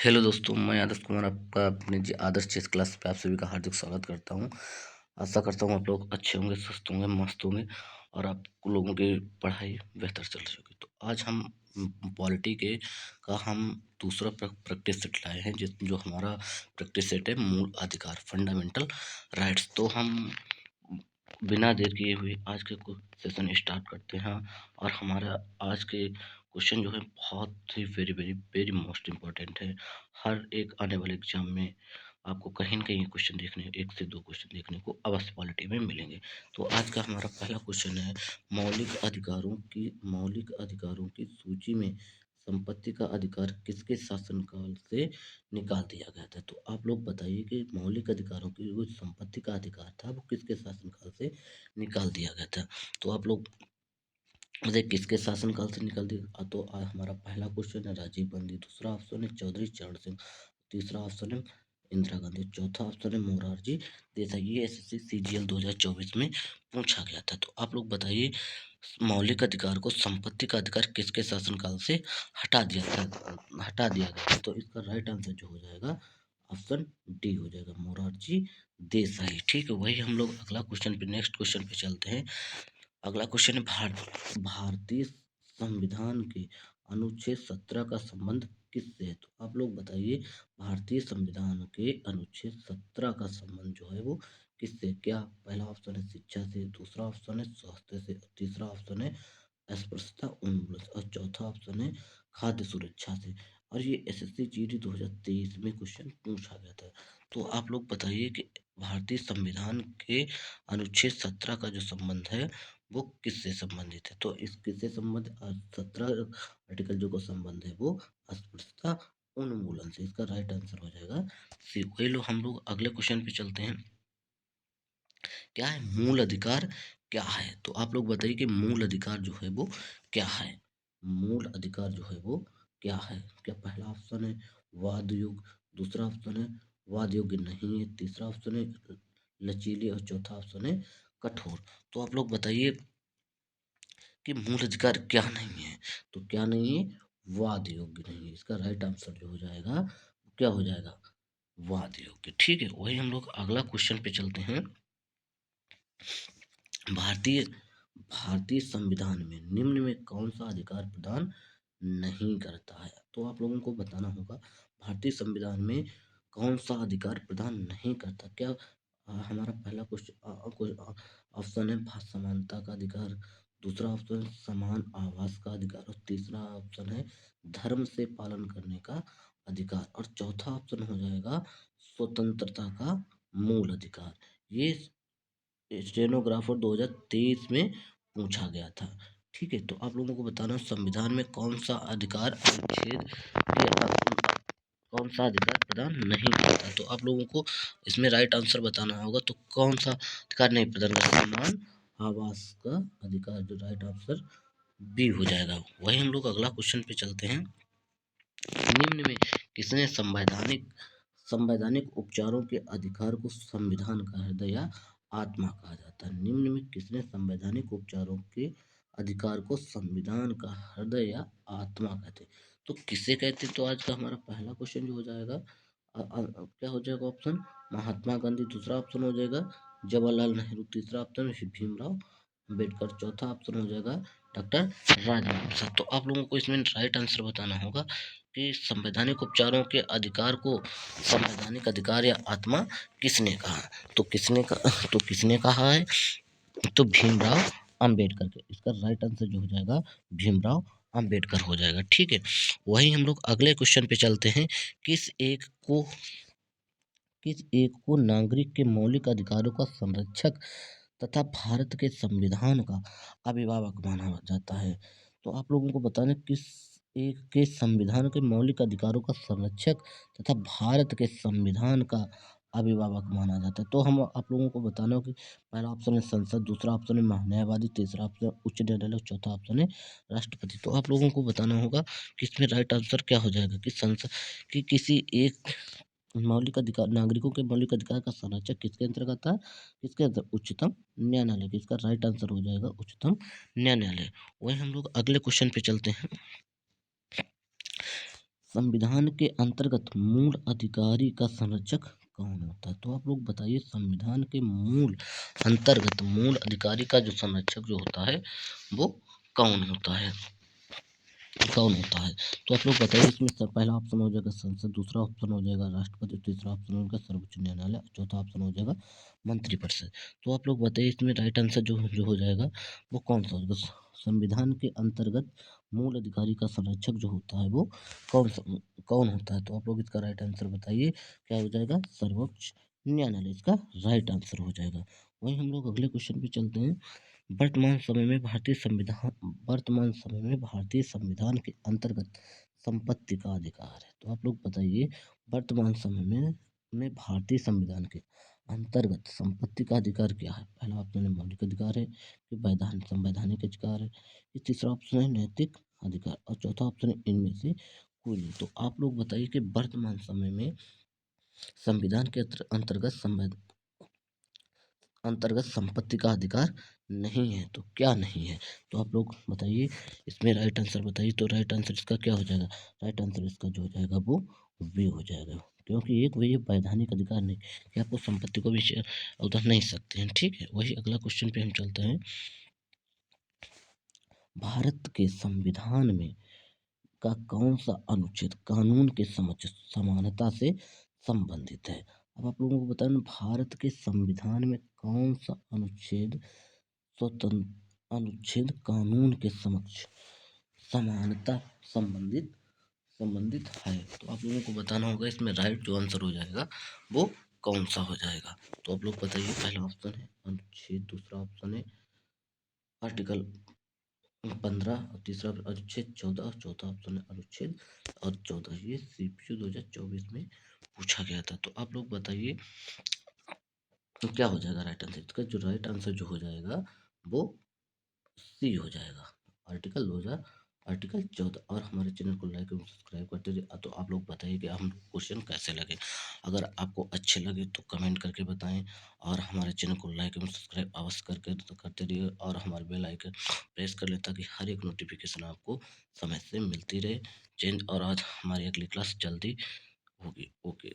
Hello दोस्तों, मैं आदर्श कुमार आपका अपने आदर्श चेस क्लास पे आप सभी का हार्दिक स्वागत करता हूं। आशा करता हूं आप लोग अच्छे होंगे, स्वस्थ होंगे, मस्त होंगे और आप लोगों की पढ़ाई बेहतर चल रही होगी। तो आज हम पॉलिटी के का हम दूसरा प्रैक्टिस सेट लाए हैं, जो हमारा प्रैक्टिस सेट है मूल अधिकार, फंडामेंटल राइट्स। तो हम बिना देर किए हुए आज के सेशन स्टार्ट करते हैं। और हमारा आज के क्वेश्चन जो है बहुत ही very very very most important है। हर एक आने वाले एग्जाम में आपको कहीं न कहीं क्वेश्चन देखने, एक से दो क्वेश्चन देखने को अवश्य पॉलिटी में मिलेंगे। तो आज का हमारा पहला क्वेश्चन है, मौलिक अधिकारों की सूची में संपत्ति का अधिकार किसके शासनकाल से निकाल दिया गया था। तो आप लोग बताइए कि मौलिक अधिकारों की जो संपत्ति का अधिकार था वो किसके शासनकाल से निकाल दिया गया था। तो आप लोग मुझे किसके शासनकाल से निकाल दिया। तो हमारा पहला क्वेश्चन है राजीव गांधी, दूसरा ऑप्शन है चौधरी चरण सिंह, तीसरा ऑप्शन है इंदिरा गांधी, चौथा ऑप्शन है मोरारजी देसाई। ये एसएससी सीजीएल 2024 में पूछा गया था। तो आप लोग बताइए, मौलिक अधिकार को संपत्ति का अधिकार किसके शासनकाल से हटा दिया गया था। तो इसका राइट आंसर जो हो जाएगा ऑप्शन डी हो जाएगा, मोरारजी देसाई। ठीक है, वही हम लोग अगला क्वेश्चन पे, नेक्स्ट क्वेश्चन पे चलते हैं। अगला क्वेश्चन है, भारतीय संविधान के अनुच्छेद 17 का संबंध किससे है। तो आप लोग बताइए, भारतीय संविधान के अनुच्छेद 17 का संबंध जो है वो किससे। क्या पहला ऑप्शन है शिक्षा से, दूसरा ऑप्शन है स्वास्थ्य से, तीसरा ऑप्शन है अस्पृश्यता उन्मूलन और चौथा ऑप्शन है खाद्य सुरक्षा से। और ये एसएससी जीडी 2023 में क्वेश्चन पूछा गया था। तो आप लोग बताइए कि भारतीय संविधान के अनुच्छेद 17 का जो संबंध है वो किससे संबंधित है। तो इस किससे संबंध 17 आर्टिकल जो का संबंध है वो अस्पृश्यता उन्मूलन से। इसका राइट आंसर हो जाएगा सी। वही लोग हम लोग अगले क्वेश्चन पे चलते हैं। क्या है मूल अधिकार, क्या है। तो आप लोग बताइए कि मूल अधिकार जो है वो क्या है। मूल अधिकार जो है वो क्या है। क्या पहला ऑप्शन है वाद युग, दूसरा ऑप्शन है वाद योग्य नहीं है, तीसरा ऑप्शन है लचीले और चौथा ऑप्शन है कठोर। तो आप लोग बताइए कि मूल अधिकार क्या नहीं है। तो क्या नहीं है, वाद योग्य नहीं है। इसका राइट आंसर जो हो जाएगा क्या हो जाएगा, वाद योग्य। ठीक है, वही हम लोग अगला क्वेश्चन पे चलते हैं। भारतीय भारतीय संविधान में निम्न में कौन सा अधिकार प्रदान नहीं करता है। तो आप लोगों को बताना होगा भारतीय संविधान में कौन सा अधिकार प्रदान नहीं करता। क्या हमारा पहला क्वेश्चन ऑप्शन है समानता का अधिकार, दूसरा ऑप्शन है समान आवास का अधिकार और तीसरा ऑप्शन है धर्म से पालन करने का अधिकार और चौथा ऑप्शन हो जाएगा स्वतंत्रता का मूल अधिकार। ये स्टेनोग्राफर 2023 में पूछा गया था। ठीक है, तो आप लोगों को बताना संविधान में कौन सा अधिकार कौन सा अधिकार प्रदान नहीं करता। तो आप लोगों को इसमें राइट आंसर बताना होगा। तो कौन सा अधिकार नहीं प्रदान करता, समान आवास का अधिकार, जो राइट आंसर बी हो जाएगा। वही हम लोग अगला क्वेश्चन पे चलते हैं। निम्न में किसने संवैधानिक उपचारों के अधिकार को संविधान का हृदय या आत्मा कहा जाता है। निम्न में किसने संवैधानिक उपचारों के अधिकार को संविधान का हृदय या आत्मा कहते हैं। तो किसे कहते हैं। तो आज का हमारा पहला क्वेश्चन जो हो जाएगा क्या हो जाएगा ऑप्शन, महात्मा गांधी, दूसरा ऑप्शन हो जाएगा जवाहरलाल नेहरू, तीसरा ऑप्शन भीमराव अम्बेडकर, चौथा ऑप्शन हो जाएगा डॉक्टर राजेंद्र प्रसाद। तो आप लोगों को इसमें राइट आंसर बताना होगा कि संवैधानिक उपचारों के अधिकार को संवैधानिक अधिकार या आत्मा किसने कहा। तो किसने कहा है, तो भीमराव अंबेडकर के। इसका राइट आंसर जो हो जाएगा भीमराव अंबेडकर हो जाएगा। ठीक है, वही हम लोग अगले क्वेश्चन पे चलते हैं। किस एक को नागरिक के मौलिक अधिकारों का संरक्षक तथा भारत के संविधान का अभिभावक माना जाता है। तो आप लोगों को बताना किस एक के संविधान के मौलिक अधिकारों का संरक्षक तथा भारत के संविधान का अभिभावक माना जाता है। तो हम आप लोगों को बताना हो कि पहला ऑप्शन है संसद, दूसरा ऑप्शन है महान्यायवादी, तीसरा ऑप्शन उच्च न्यायालय, चौथा ऑप्शन है राष्ट्रपति। तो आप लोगों को बताना होगा कि इसमें राइट आंसर क्या हो जाएगा कि संसद कि किसी एक मौलिक अधिकार, नागरिकों के मौलिक अधिकार का संरक्षक किसके अंतर्गत था, किसके अंदर, उच्चतम न्यायालय के। इसका राइट आंसर हो जाएगा उच्चतम न्यायालय। वही हम लोग अगले क्वेश्चन पे चलते हैं। संविधान के अंतर्गत मूल अधिकारी का संरक्षक कौन होता है? तो आप लोग बताइए संविधान के मूल अधिकारी का जो संरक्षक जो होता है वो कौन होता है? कौन होता है? तो आप लोग बताइए इसमें पहला ऑप्शन हो जाएगा संसद, दूसरा ऑप्शन हो जाएगा राष्ट्रपति, तीसरा ऑप्शन होगा सर्वोच्च न्यायालय, चौथा ऑप्शन हो जाएगा मंत्रिपरिषद। तो आप लोग बताइए इसमें राइट आंसर जो हो जाएगा वो कौन सा होगा? संविधान के अंतर्गत मूल अधिकारी का संरक्षक जो होता है वो कौन होता है? तो आप लोग इसका राइट आंसर बताइए क्या हो जाएगा? सर्वोच्च न्यायालय इसका राइट आंसर हो जाएगा। वहीं हम लोग अगले क्वेश्चन पे चलते हैं। वर्तमान समय में भारतीय संविधान के अंतर्गत संपत्ति का अधिकार है। तो आप लोग बताइए वर्तमान समय में भारतीय संविधान के अंतर्गत संपत्ति का अधिकार क्या है? पहला ऑप्शन है मौलिक अधिकार है, फिर संवैधानिक अधिकार है, फिर तीसरा ऑप्शन है नैतिक अधिकार और चौथा ऑप्शन है इनमें से कोई नहीं। तो आप लोग बताइए कि वर्तमान समय में संविधान के अंतर्गत संपत्ति का अधिकार नहीं है, तो क्या नहीं है? तो आप लोग बताइए इसमें राइट आंसर बताइए। तो राइट आंसर इसका क्या हो जाएगा? राइट आंसर इसका जो हो जाएगा वो वे हो जाएगा, क्योंकि एक वही वैधानिक अधिकार नहीं कि आपको संपत्ति को भी उधर नहीं सकते हैं। ठीक है, वही अगला क्वेश्चन पे हम चलते हैं। भारत के संविधान में का कौन सा अनुच्छेद कानून के समक्ष समानता से संबंधित है? अब आप लोगों को बताना भारत के संविधान में कौन सा अनुच्छेद कानून के समक्ष समानता संबंधित संबंधित है। तो आप लोगों को बताना होगा इसमें राइट जो आंसर हो जाएगा वो कौन सा हो जाएगा। तो आप लोग बताइए पहला ऑप्शन है अनुच्छेद, दूसरा ऑप्शन है आर्टिकल 15 और तीसरा अनुच्छेद 14 और चौथा ऑप्शन है अनुच्छेद और 14। ये सीपीयू 2024 में पूछा गया था। तो आप लोग बताइए तो क्या हो जाएगा राइट आंसर? इसका जो राइट आंसर जो हो जाएगा वो सी हो जाएगा, आर्टिकल 2000 आर्टिकल 14। और हमारे चैनल को लाइक और सब्सक्राइब करते रहिए। तो आप लोग बताइए कि हम क्वेश्चन कैसे लगे। अगर आपको अच्छे लगे तो कमेंट करके बताएं और हमारे चैनल को लाइक और सब्सक्राइब अवश्य करके करते रहिए और हमारे बेल आइकन प्रेस कर ले ताकि हर एक नोटिफिकेशन आपको समय से मिलती रहे। चेंज और आज हमारी अगली क्लास जल्दी होगी। ओके।